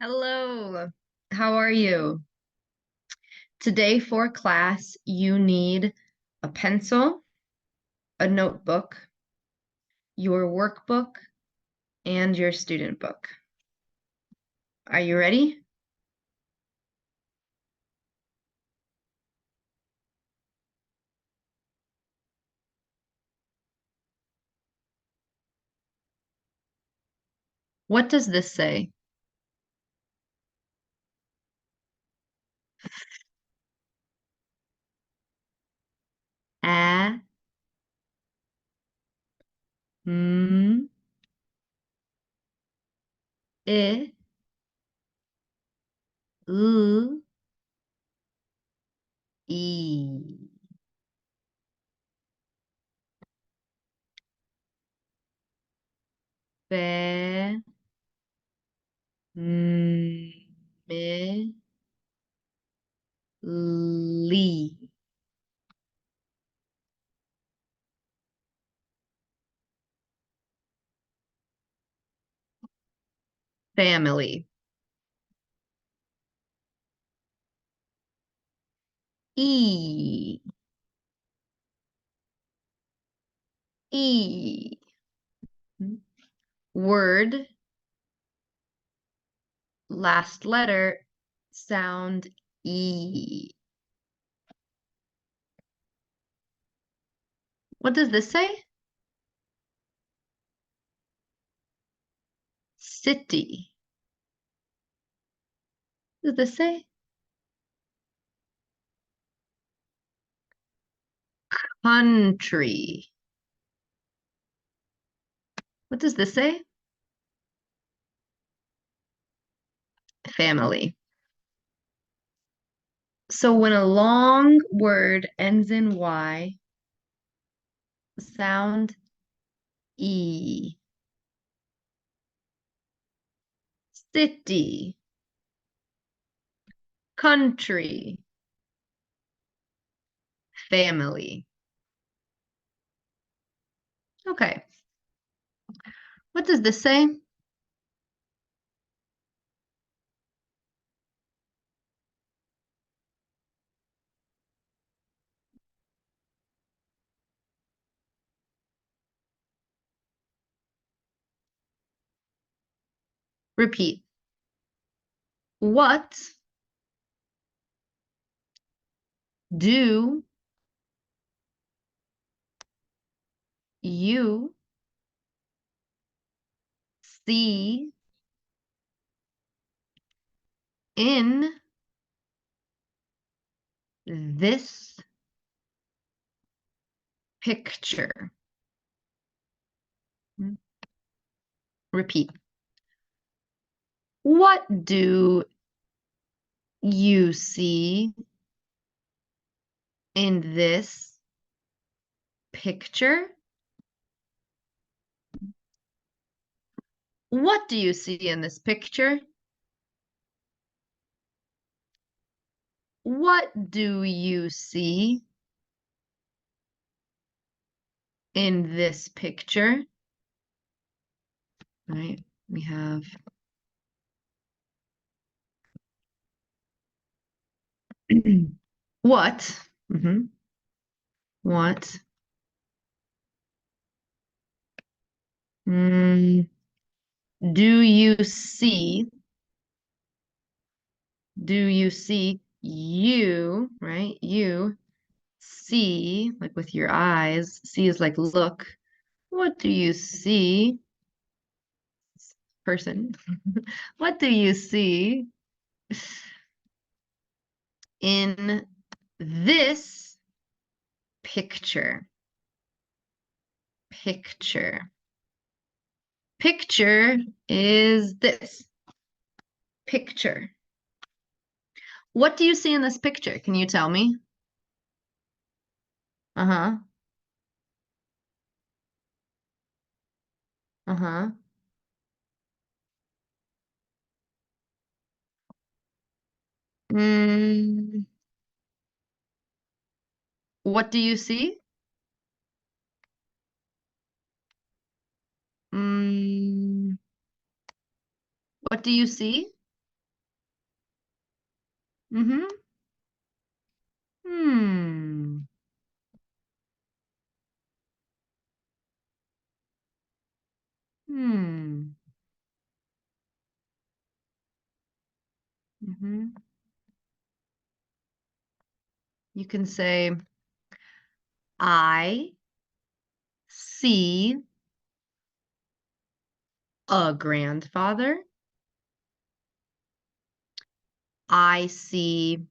Hello, how are you? Today for class, you need a pencil, a notebook, your workbook, and your student book. Are you ready? What does this say? A, m, I, l, e. Fa, mi, li. Family. E, e. Word, last letter, sound E. What does this say? City. What does this say? Country. What does this say? Family. So when a long word ends in Y, sound E. City. Country. Family. Okay. What does this say? Repeat. What do you see in this picture? Repeat. What do you see in this picture? What do you see in this picture? What do you see in this picture? All right, we have what? What? Mm, do you see? Do you see you, right? You see, like with your eyes. See is like look. What do you see? Person. What do you see in this picture? Picture. Picture is this. Picture. What do you see in this picture? Can you tell me? Uh-huh. Uh-huh. Mm, what do you see? Mm, what do you see? Mm-hmm. Hmm. Hmm. Mm-hmm. You can say, I see a grandfather. I see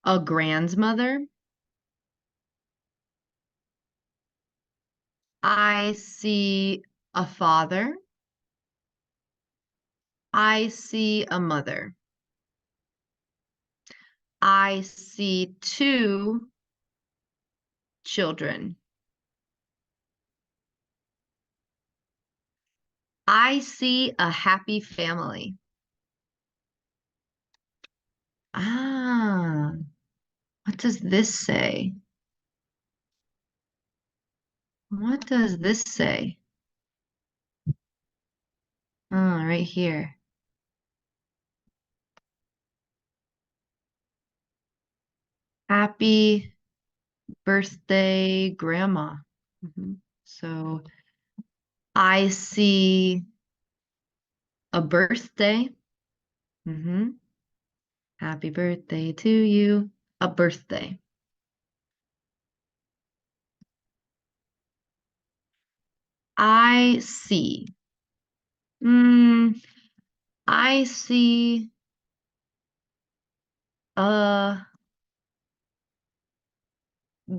a grandmother. I see a father. I see a mother. I see two children. I see a happy family. Ah, what does this say? What does this say? Oh, right here. Happy birthday, Grandma. Mhm. So I see a birthday. Hmm. Happy birthday to you. A birthday. I see. Mm, I see a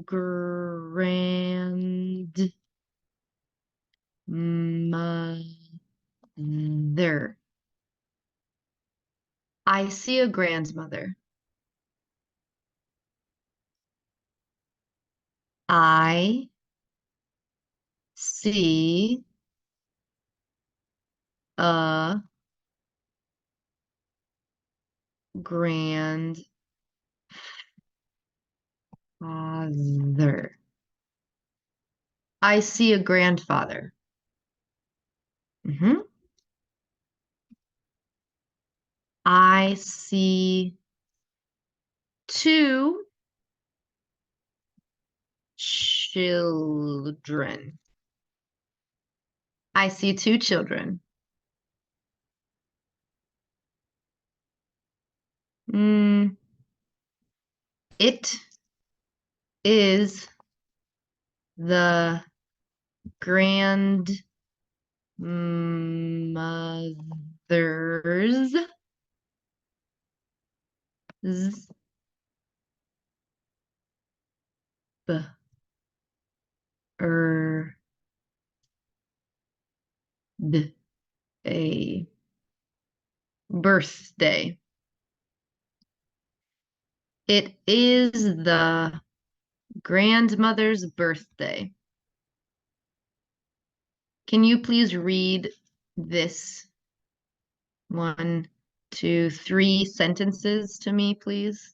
grandmother. I see a grandmother. I see a grandfather. I see a grandfather. Hmm. I see two children. I see two children. Mm, it is the grandmother's birthday. Birthday. It is the grandmother's birthday. Can you please read this one, two, three sentences to me, please?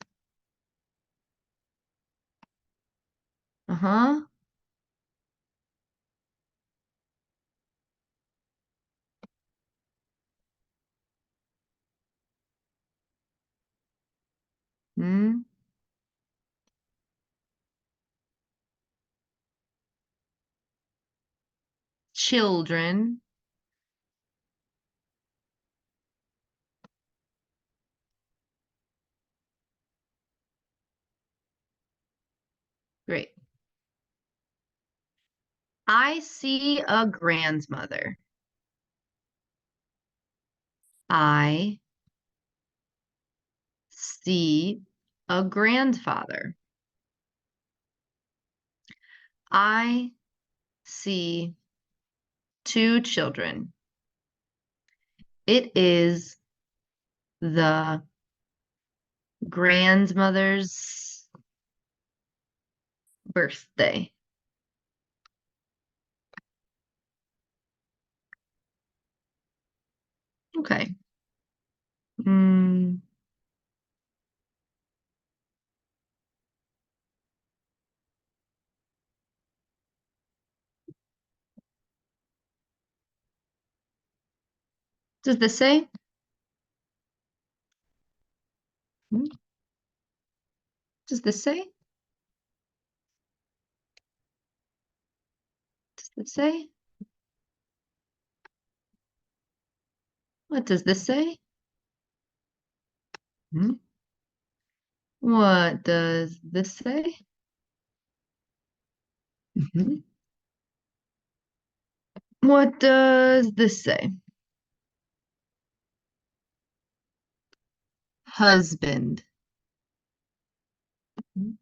Uh-huh. Hmm. Children. Great. I see a grandmother. I see a grandfather. I see two children. It is the grandmother's birthday. Okay. Mm, does this say? does this say? Does it say? What does this say? Hmm? What does this say? Mhm. What does this say? Husband. Mhm.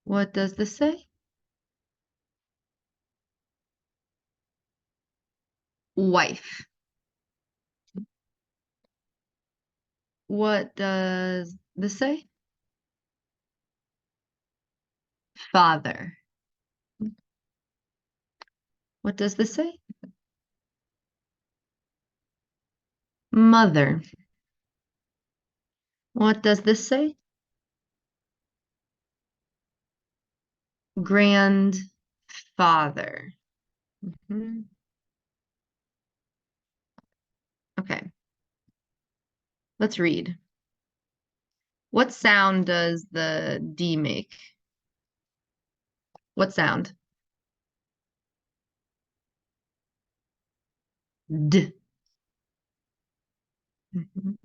What does this say? Wife. What does this say? Father. What does this say? Mother. What does this say? Grandfather. Mhm. Okay, let's read. What sound does the D make? What sound? D. Mhm.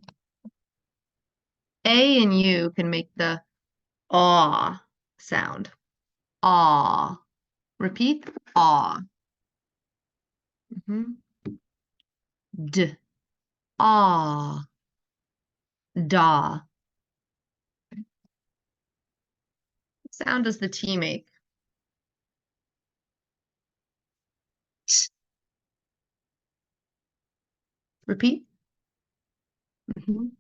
A and U can make the aw sound. Aw. Repeat. Aw. Mhm. D. Aw. Da. What sound does the T make? T. Repeat. Mhm.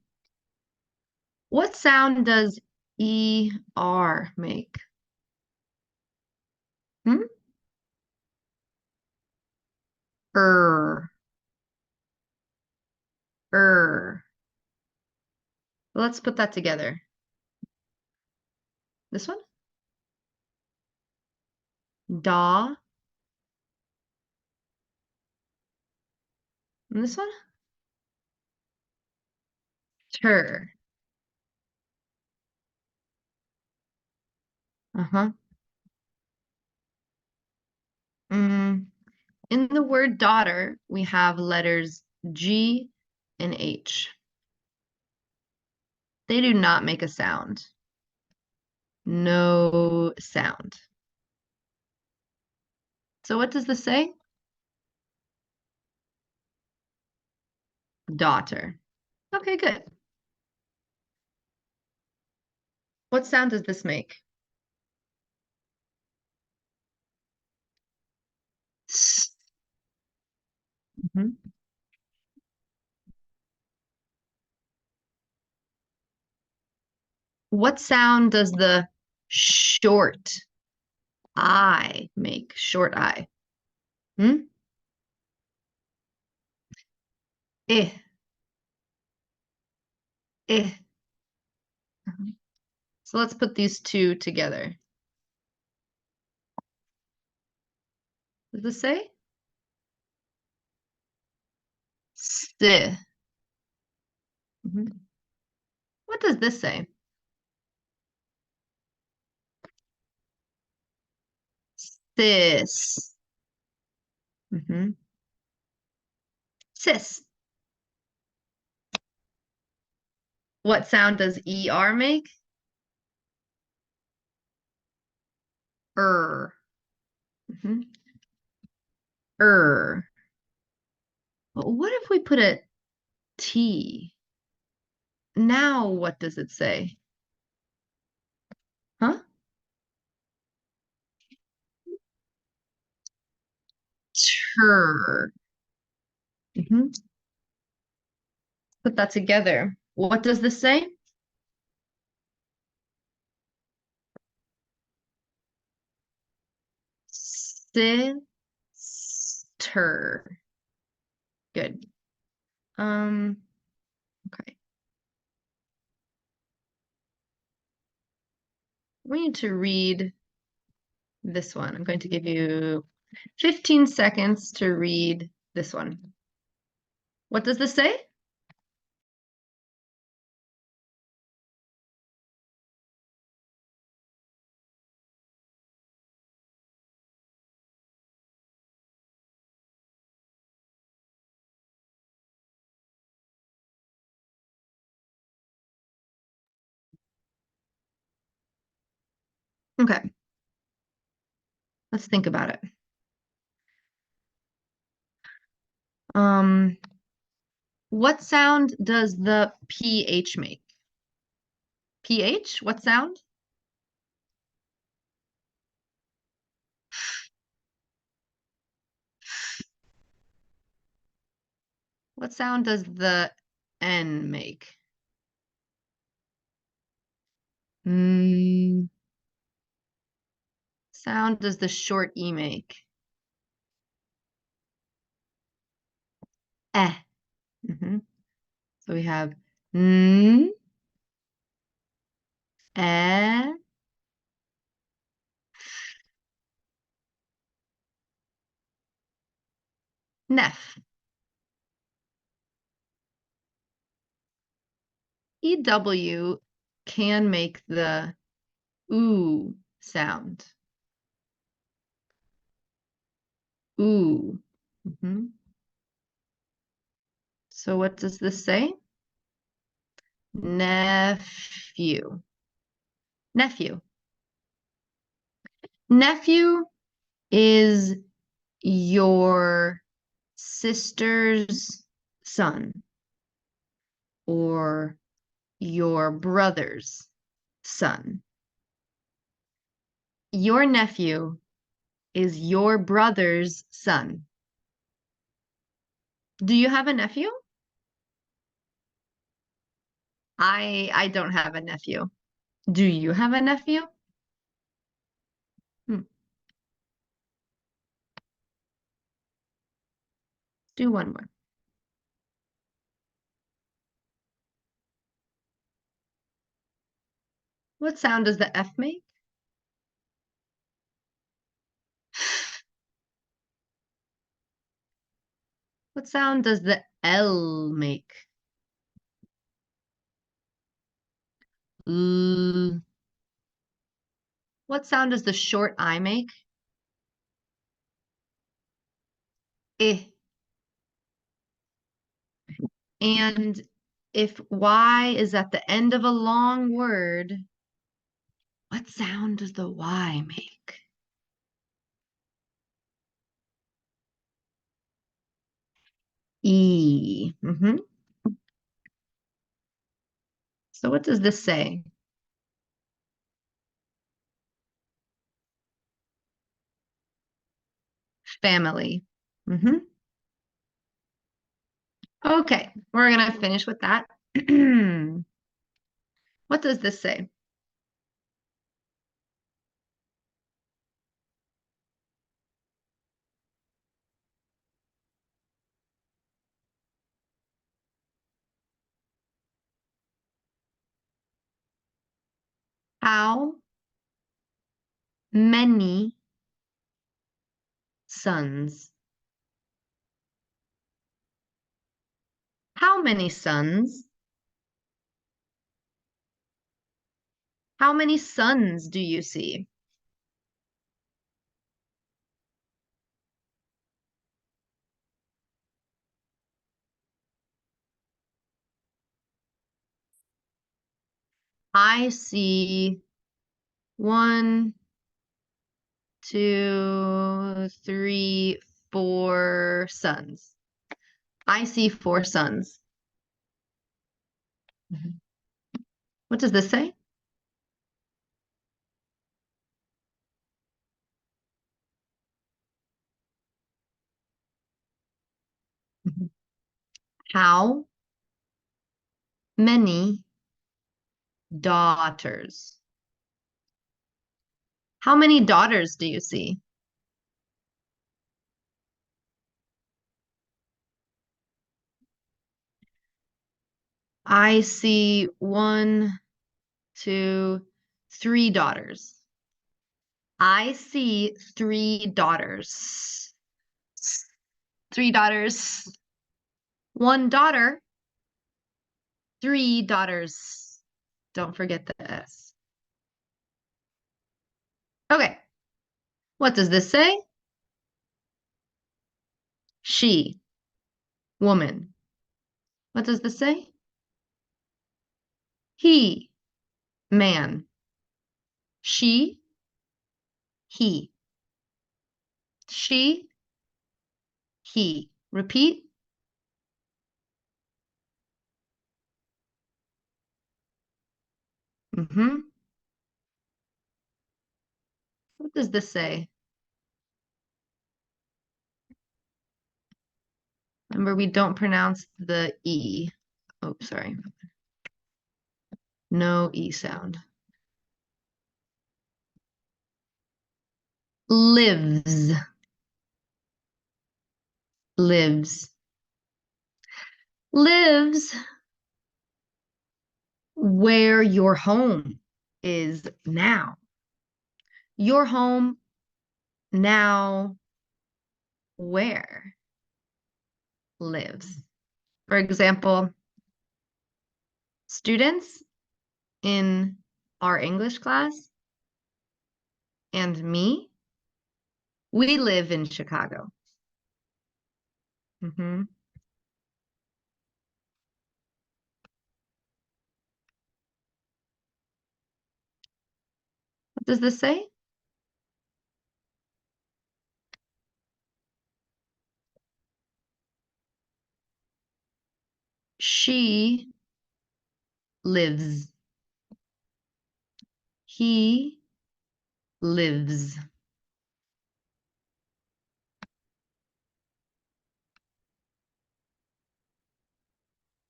What sound does ER make? Hmm? Er. Er. Let's put that together. This one? Da. And this one? Ter. Uh-huh. Mm. In the word daughter, we have letters G and H. They do not make a sound. No sound. So what does this say? Daughter. Okay, good. What sound does this make? S. Mhm. What sound does the short I make? Short I. Hmm? Eh. Eh. Mhm. So let's put these two together. Does this say? Si. Mhm. What does this say? Sis. Mhm. Sis. What sound does ER make? Mhm. But what if we put a T? Now what does it say? Huh? Ter. Mhm. Put that together. What does this say? Sister. Good. Um, okay. We need to read this one. I'm going to give you 15 seconds to read this one. What does this say? Okay, let's think about it. Um, what sound does the PH make? PH? What sound? What sound does the N make? Mm, sound does the short E make? Eh. Hmm. So we have N, Eh, Nef. EW can make the ooh sound. Ooh. Hmm. So what does this say? Nephew. Nephew. Nephew is your sister's son or your brother's son. Your nephew is your brother's son. Do you have a nephew? I don't have a nephew. Do you have a nephew? Hmm. Do one more. What sound does the F make? What sound does the L make? L. What sound does the short I make? Eh. And if Y is at the end of a long word, what sound does the Y make? E. So what does this say? Family. hmm Okay, we're gonna finish with that. What does this say? How many sons? How many sons? How many sons do you see? I see one, two, three, four sons. I see four sons. Mhm. What does this say? Mhm. How many daughters? How many daughters do you see? I see one, two, three daughters. I see three daughters. Three daughters. One daughter, three daughters. Don't forget the S. Okay, what does this say? She, woman. What does this say? He, man. She, He. She, he. Repeat. Mm-hmm. What does this say? Remember, we don't pronounce the E. Oh, sorry. No E sound. Lives. Lives. Lives where your home is now. Your home now where lives. For example, students in our English class and me, we live in Chicago. Mm-hmm. What does this say? She lives. He lives.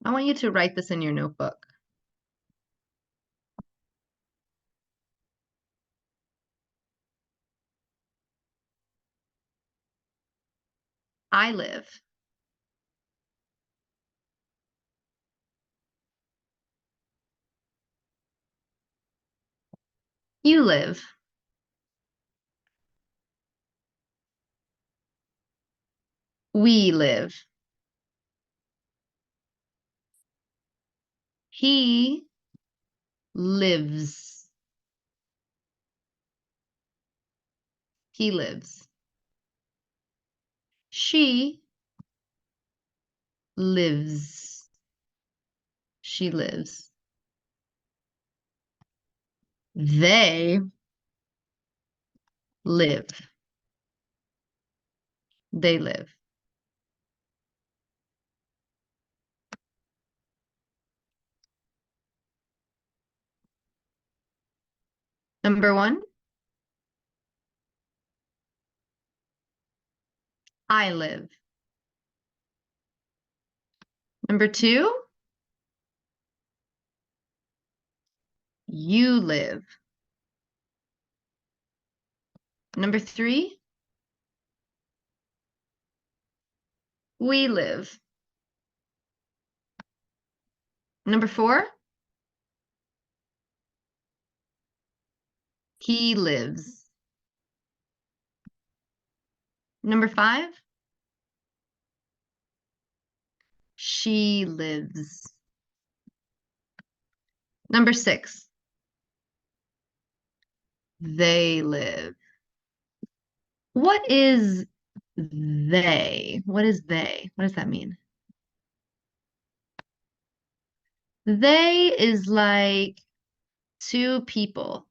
I want you to write this in your notebook. I live. You live. We live. He lives. He lives. She lives. She lives. They live. They live. Number one, I live. Number two, you live. Number three, we live. Number four, he lives. Number five, she lives. Number six, they live. What is they? What is they? What does that mean? They is like two people,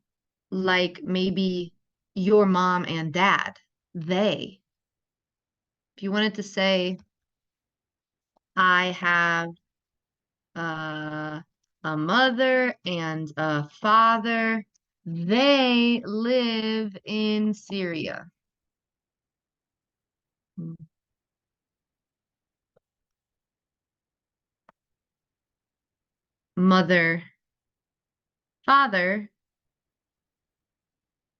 like maybe your mom and dad. They. If you wanted to say, I have uh, a mother and a father, they live in Syria. Mother, father,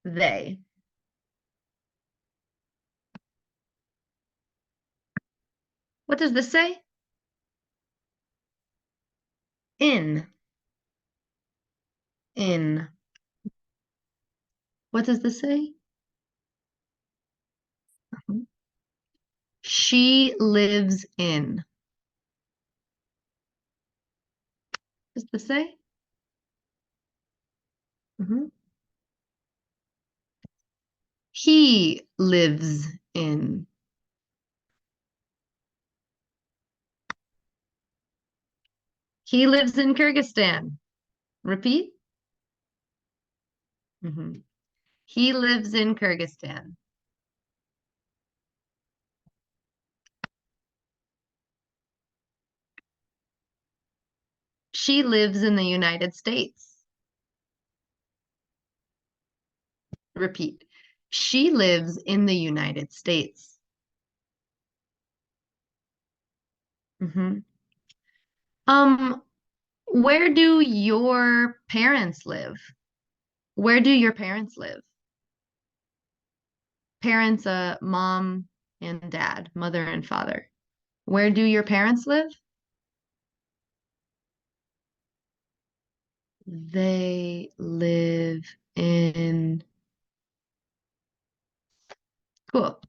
they. What does this say? In. In. What does this say? She lives in. What does this say? Mhm. He lives in. He lives in Kyrgyzstan. Repeat. Mhm. He lives in Kyrgyzstan. She lives in the United States. Repeat. She lives in the United States. Mm-hmm. Where do your parents live? Where do your parents live? Parents, mom and dad, mother and father. Where do your parents live? They live in. Cool.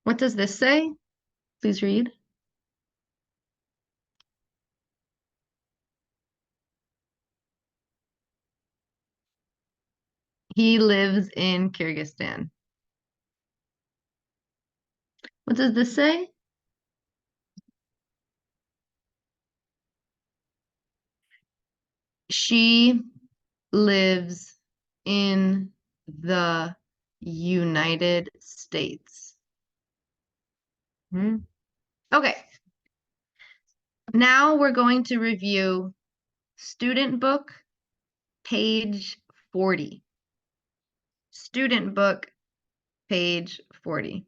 What does this say? Please read. He lives in Kyrgyzstan. What does this say? She lives in the United States. Hmm. Okay, now we're going to review student book, page 40. Student book, page 40.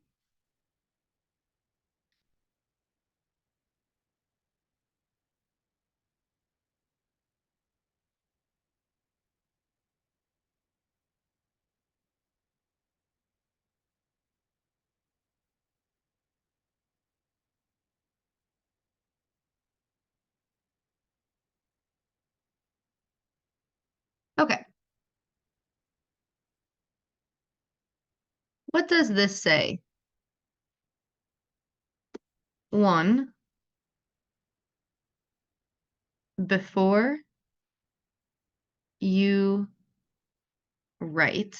Okay, what does this say? One, before you write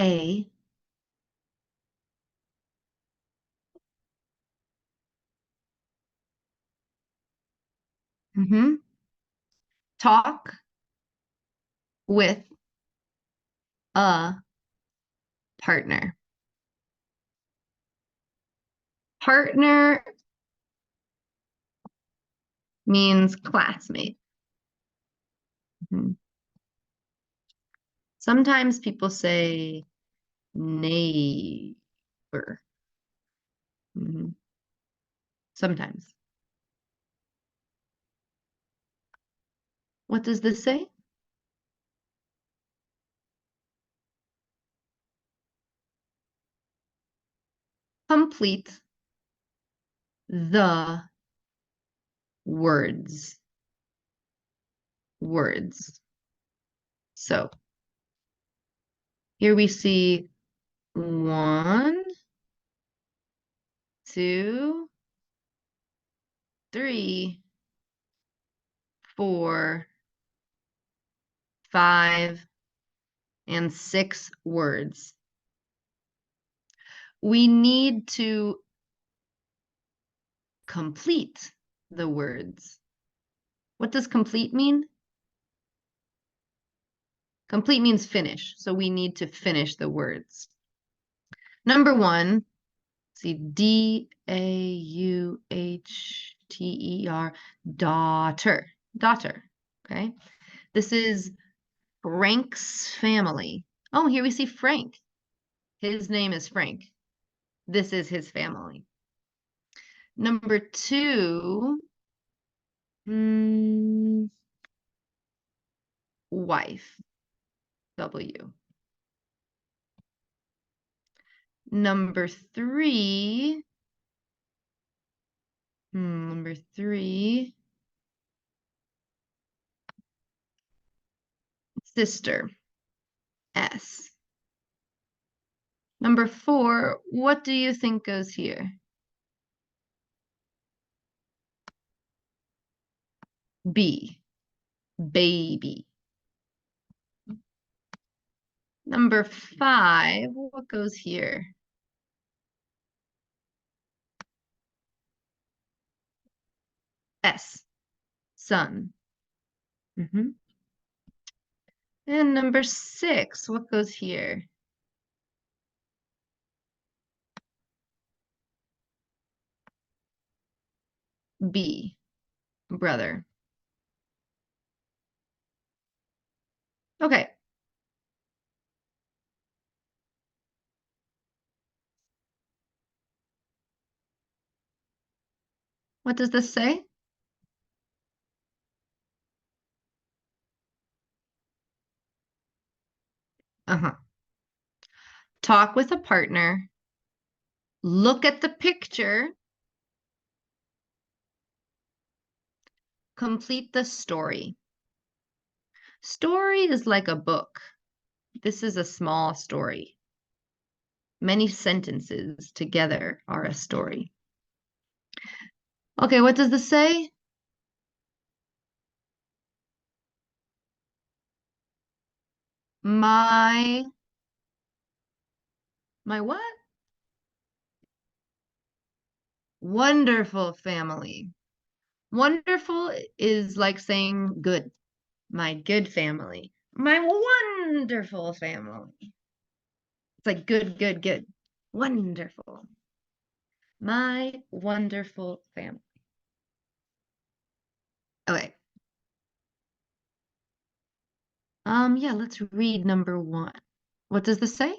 a talk with a partner. Partner means classmate. Mhm. Sometimes people say neighbor. Mhm. Sometimes. What does this say? Complete the words. Words. So here we see 1, 2, 3, 4, 5, and 6 words. We need to complete the words. What does complete mean? Complete means finish. So we need to finish the words. Number 1, see, D-A-U-H-T-E-R, daughter. Daughter. Okay. This is Frank's family. Oh, here we see Frank. His name is Frank. This is his family. Number 2, wife. W. Number 3, number 3, sister. S. Number 4, what do you think goes here? B. Baby. Number 5, what goes here? S, sun. And number 6, what goes here? B, brother. Okay. What does this say? Uh-huh. Talk with a partner. Look at the picture. Complete the story. Story is like a book. This is a small story. Many sentences together are a story. Okay, what does this say? My what? Wonderful family. Wonderful is like saying good. My good family. My wonderful family. It's like good, good, good. Wonderful. My wonderful family. Okay. Yeah, let's read number 1. What does this say?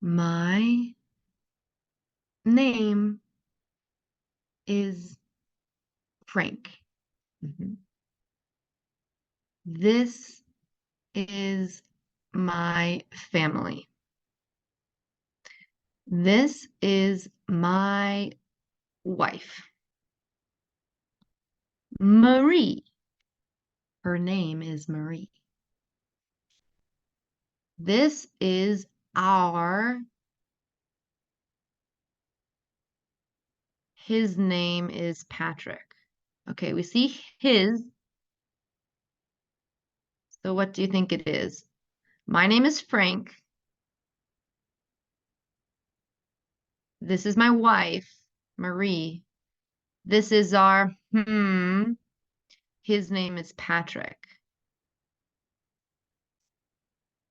My name is Frank. Mhm. This is my family. This is my wife. Marie. Her name is Marie. This is our, his name is Patrick. Okay, we see his. So what do you think it is? My name is Frank. This is my wife, Marie. This is our, his name is Patrick.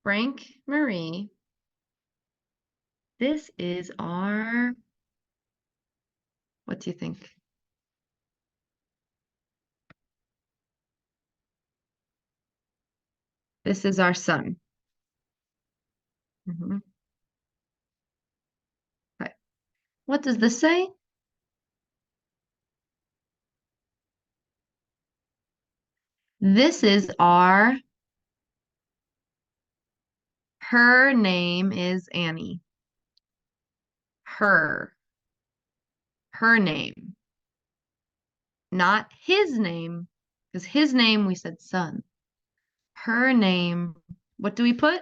Frank, Marie. This is our, what do you think? This is our son. Mhm. Okay. What does this say? This is our, her name is Annie. Her name, not his name, because his name we said son. Her name, what do we put?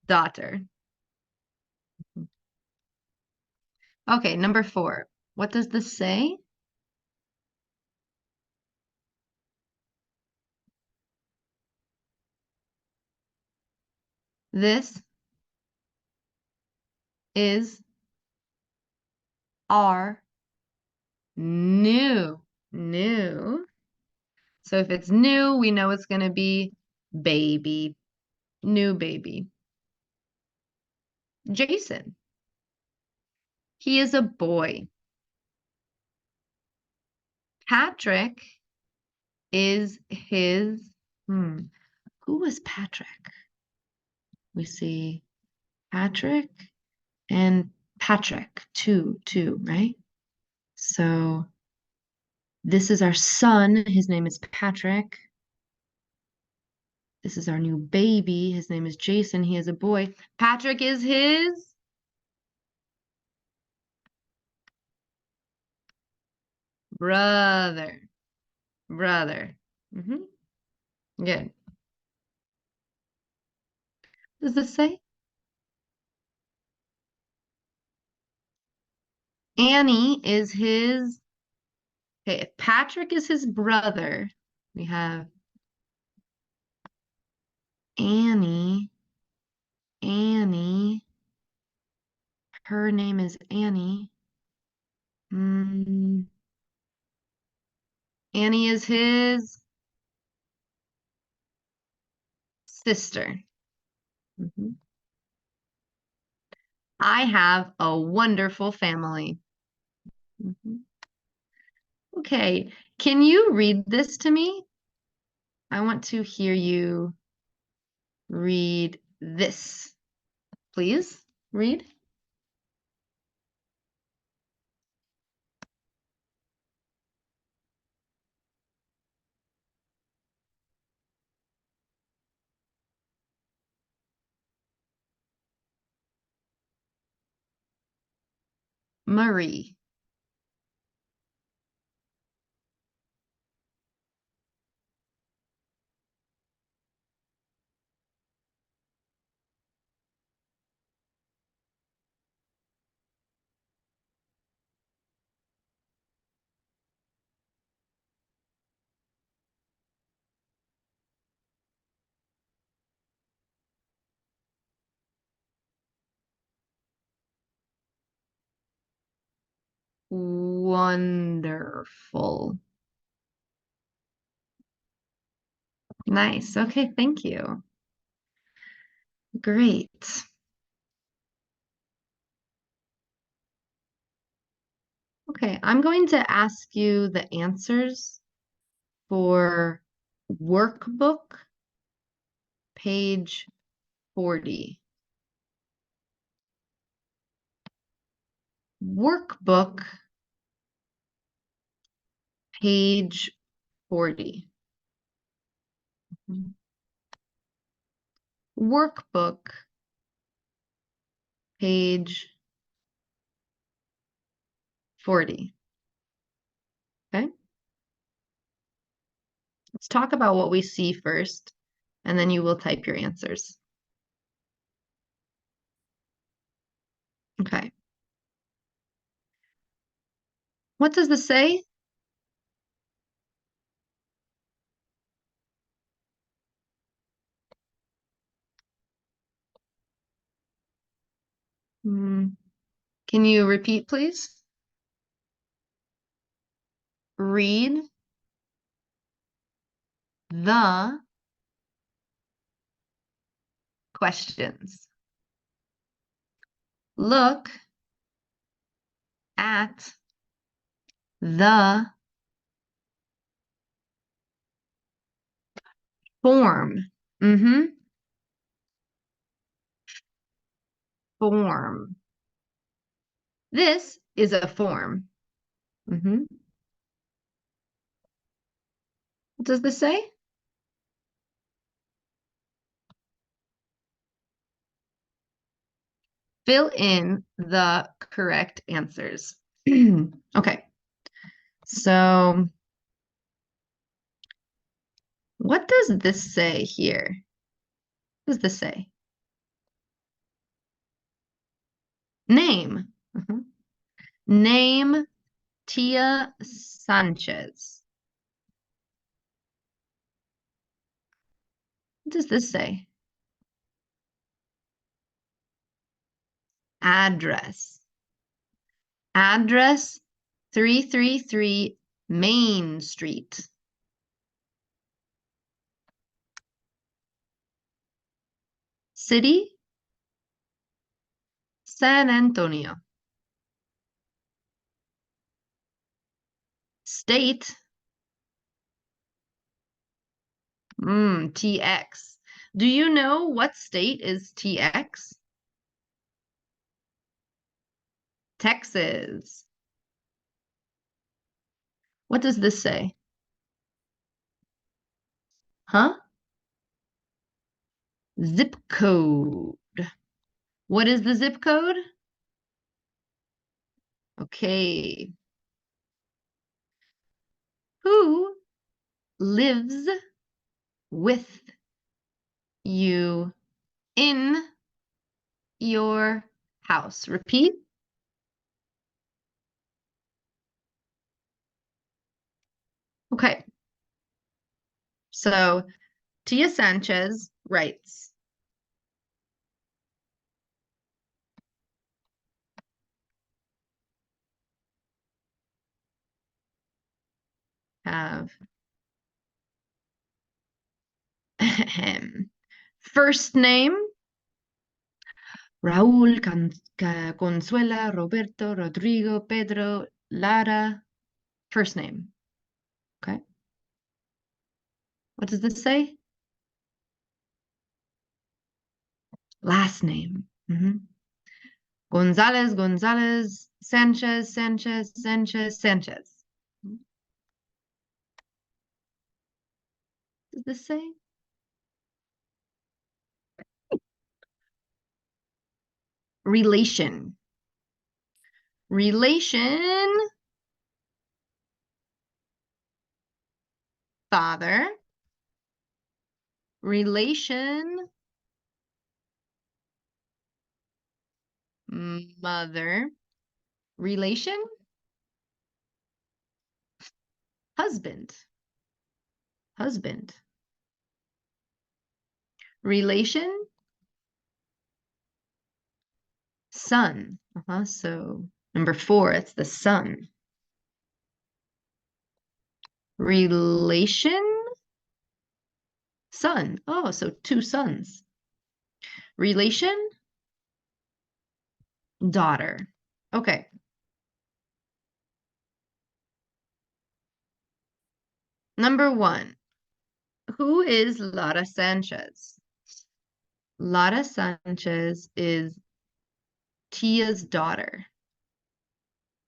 Daughter. Okay, number 4. What does this say? This is our new. So if it's new, we know it's going to be baby, new baby. Jason. He is a boy. Patrick is his, who was Patrick? We see Patrick and Patrick, two, right? So this is our son. His name is Patrick. This is our new baby. His name is Jason. He is a boy. Patrick is his brother. Brother. Mm-hmm. Good. Does this say? Annie is his. Okay, if Patrick is his brother, we have Annie. Annie. Her name is Annie. Mm, Annie is his sister. Mhm. I have a wonderful family. Mhm. Okay, can you read this to me? I want to hear you read this. Please read. Marie. Wonderful. Nice. Okay, thank you. Great. Okay, I'm going to ask you the answers for workbook, page 40. Workbook, page 40. Workbook, page 40. Okay, let's talk about what we see first, and then you will type your answers. Okay. What does this say? Hmm. Can you repeat, please? Read the questions. Look at the form. Mm-hmm. Form. This is a form. Mm-hmm. What does this say? Fill in the correct answers. Okay. So what does this say here? What does this say? Name. Mhm. Name Tia Sanchez. What does this say? Address. Address 333 Main Street. City, San Antonio. State, TX. Do you know what state is TX? Texas. What does this say? Huh? Zip code. What is the zip code? Okay. Who lives with you in your house? Repeat. Okay. So Tia Sanchez writes, have first name, Raúl, Consuela, Roberto, Rodrigo, Pedro, Lara. First name. Okay. What does this say? Last name. Gonzalez, Gonzalez, Sanchez, Sanchez, Sanchez, Sanchez. Does this say? Relation. Relation. Father. Relation. Mother. Relation. Husband. Husband. Relation. Son. So number 4, it's the son. Relation. Son. Oh, so 2 sons. Relation. Daughter. Okay. Number 1. Who is Lara Sanchez? Lara Sanchez is Tia's daughter.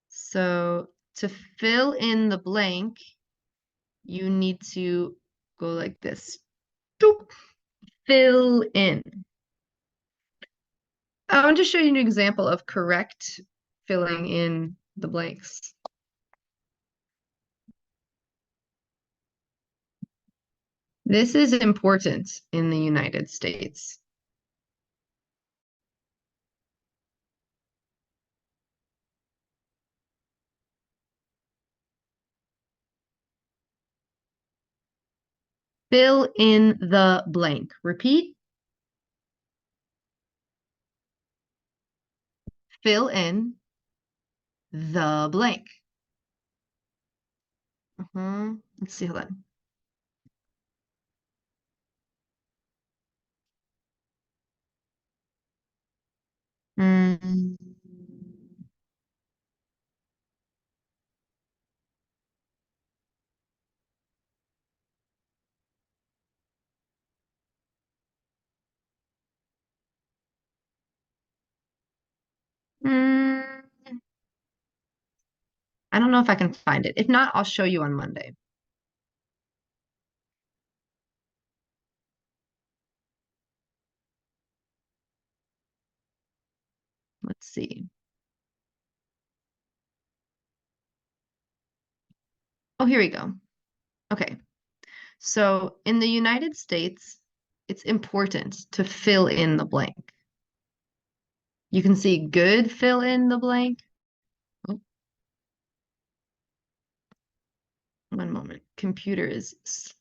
So to fill in the blank, you need to go like this. Fill in. I want to show you an example of correct filling in the blanks. This is important in the United States. Fill in the blank. Repeat. Fill in the blank. Let's see, hold on. Mm. Mm. I don't know if I can find it. If not, I'll show you on Monday. Let's see. Oh, here we go. Okay. So in the United States, it's important to fill in the blank. You can see good fill in the blank. Oh, one moment. Computer is slow.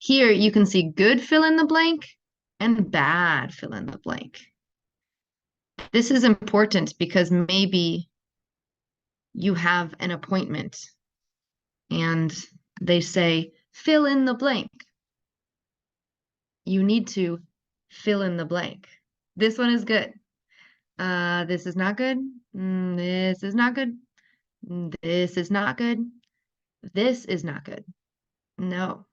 Here you can see good fill in the blank and bad fill in the blank. This is important because maybe you have an appointment and they say, fill in the blank. You need to fill in the blank. This one is good. This is not good. This is not good. This is not good. This is not good. No.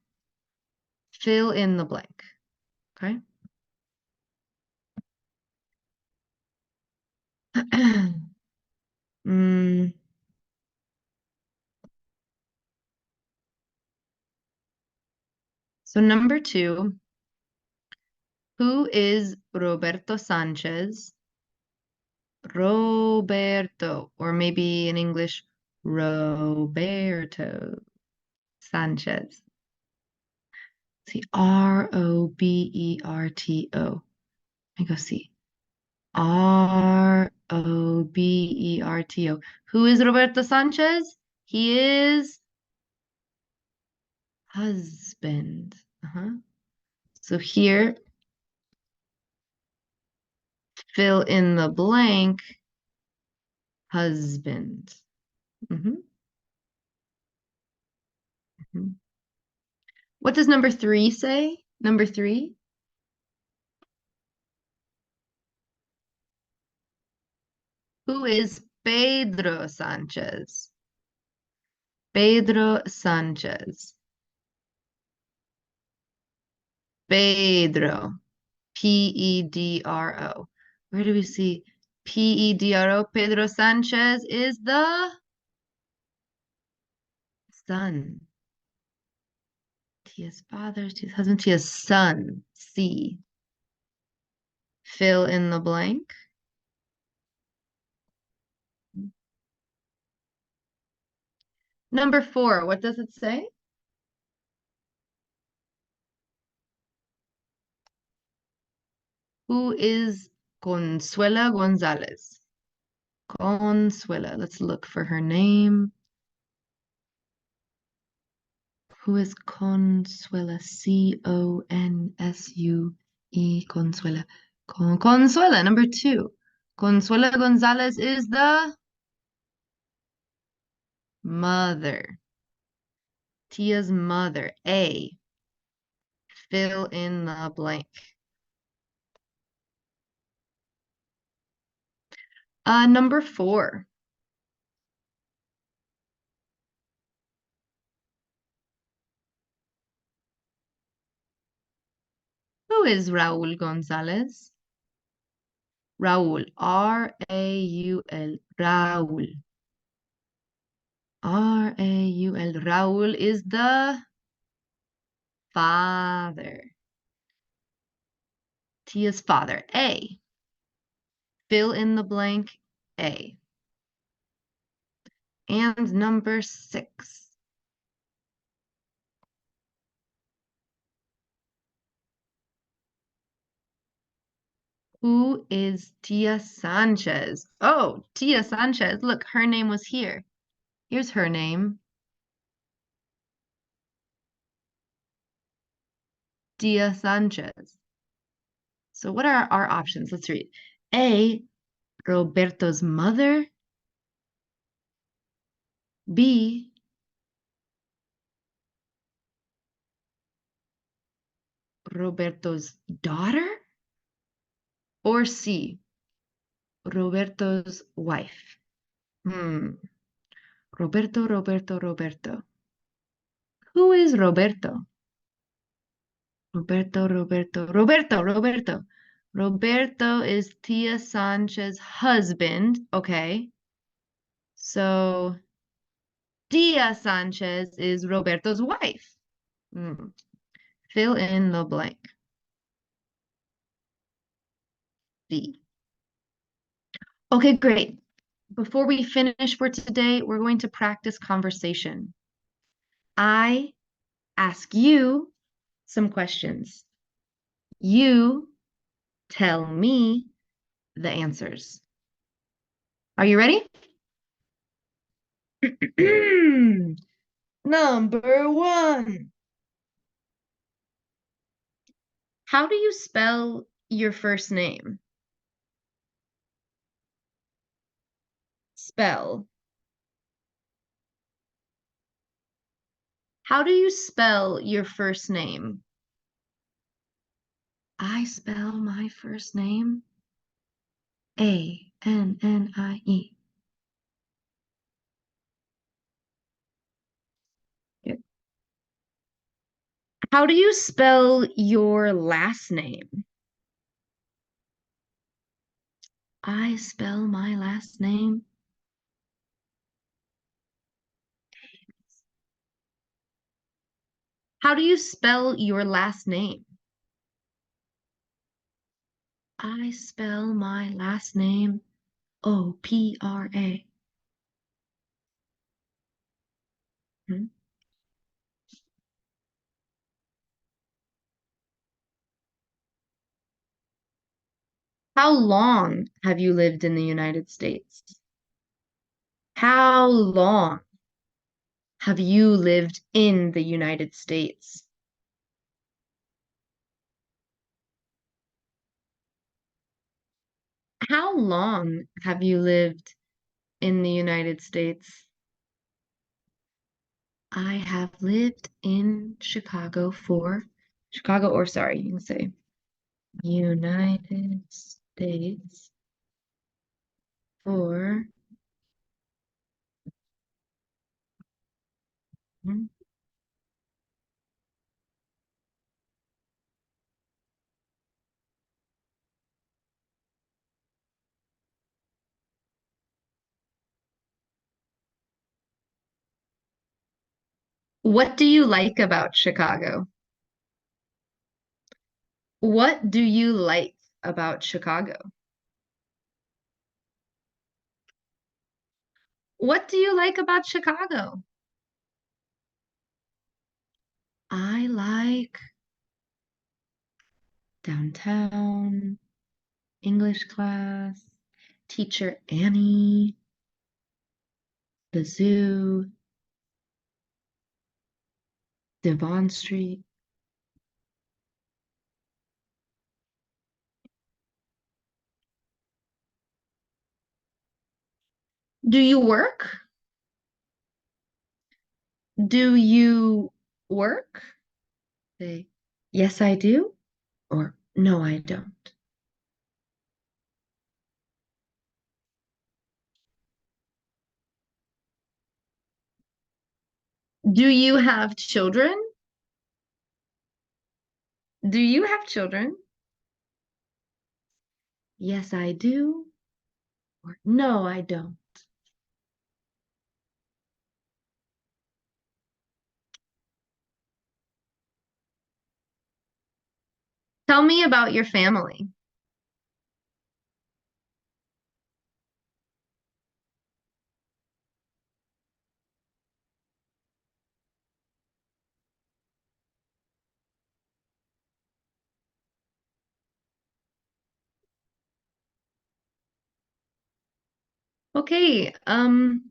Fill in the blank. Okay. mm. So number 2, who is Roberto Sanchez? Roberto, or maybe in English, Roberto Sanchez. See, Roberto. Let me go see. Roberto. Who is Roberto Sanchez? He is husband. So here, fill in the blank, husband. Mhm, mhm. What does number 3 say? Number 3? Who is Pedro Sanchez? Pedro Sanchez. Pedro. Pedro. Where do we see Pedro? Pedro Sanchez is the son. Tia's father, Tia's husband, Tia's son. C. Fill in the blank. Number 4, what does it say? Who is Consuela Gonzalez? Consuela. Let's look for her name. Who is Consuela? C-O-N-S-U-E. Consuela. Consuela, number 2. Consuela Gonzalez is the mother. Tia's mother. A. Fill in the blank. Number 4. Who is Raúl Gonzalez? Raúl. R-A-U-L. Raúl. R-A-U-L. Raúl is the father. Tia's father. A. Fill in the blank. A. And number 6. Who is Tia Sanchez? Oh, Tia Sanchez. Look, her name was here. Here's her name. Tia Sanchez. So what are our options? Let's read. A. Roberto's mother. B. Roberto's daughter. Or C. Roberto's wife. Roberto. Who is Roberto? Roberto. Roberto is Tia Sanchez's husband. Okay. So Tia Sanchez is Roberto's wife. Fill in the blank. D. Okay, great. Before we finish for today, we're going to practice conversation. I ask you some questions. You tell me the answers. Are you ready? Number 1. How do you spell your first name? Spell. How do you spell your first name? I spell my first name A-N-N-I-E. How do you spell your last name? I spell my last name. How do you spell your last name? I spell my last name O-P-R-A. Hmm? How long have you lived in the United States? How long? Have you lived in the United States? How long have you lived in the United States? I have lived in Chicago, or sorry, you can say United States for, hmm, what do you like about Chicago? What do you like about Chicago? What do you like about Chicago? I like downtown, English class, teacher Annie, the zoo, Devon Street. Do you work? Do you work? Say, yes, I do, or no, I don't. Do you have children? Do you have children? Yes, I do, or no, I don't. Tell me about your family. Okay, one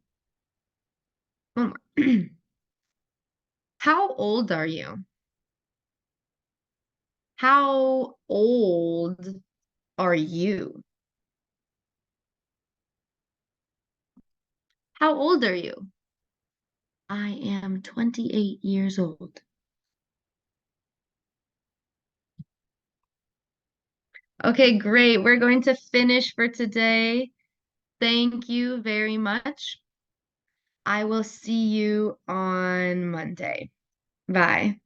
more. How old are you? How old are you? How old are you? I am 28 years old. Okay, great. We're going to finish for today. Thank you very much. I will see you on Monday. Bye.